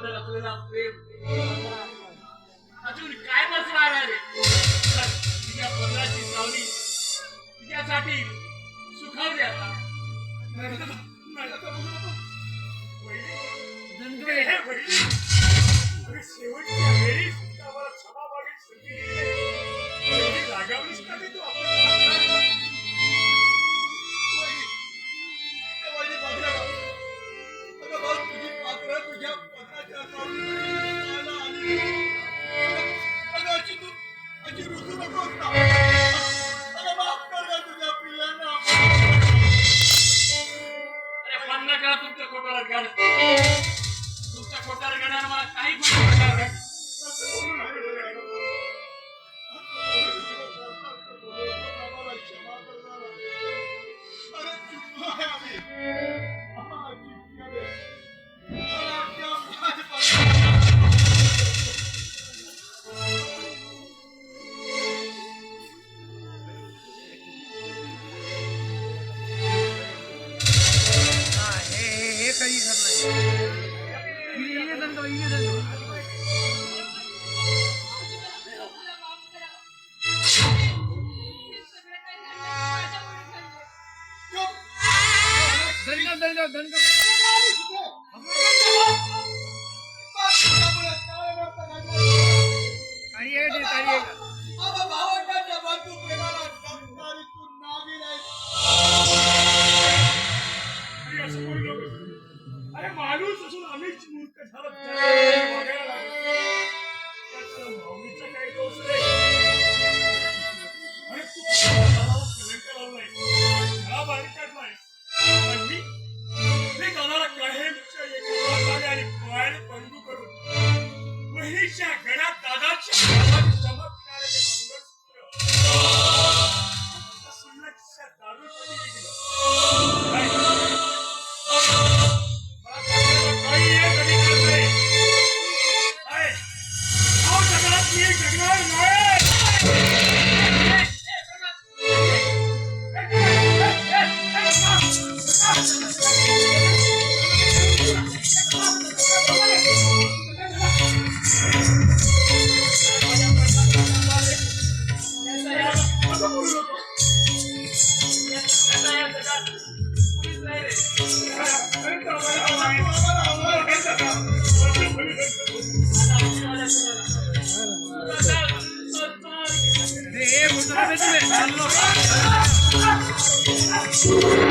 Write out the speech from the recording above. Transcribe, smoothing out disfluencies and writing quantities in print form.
माझ्याबद्दल असलेला प्रेम अजून काय बसणार आहे. तिच्या पदराची सावली तिच्यासाठी सुखावली आता. शेवटच्या वेळी आम्हाला क्षमा मागायची संधी दिली. रागावलीस का तू आपल्या तुमच्या खोटाला गाड तुमच्या खोटाला गाड्यानं मला काही पण माणूस असून आम्हीच मूर्ख झालो. काही दोष नाही आणि तू कलंक लावलाय घरा बाहेर काढलाय. पण मी जाणारा काहेमच्या एका आणि पायाने पंगू करून वहिनीच्या गळ्यात दादाच्या चमकणारे मंगळसूत्र दारूमध्ये गेलं. Thank you.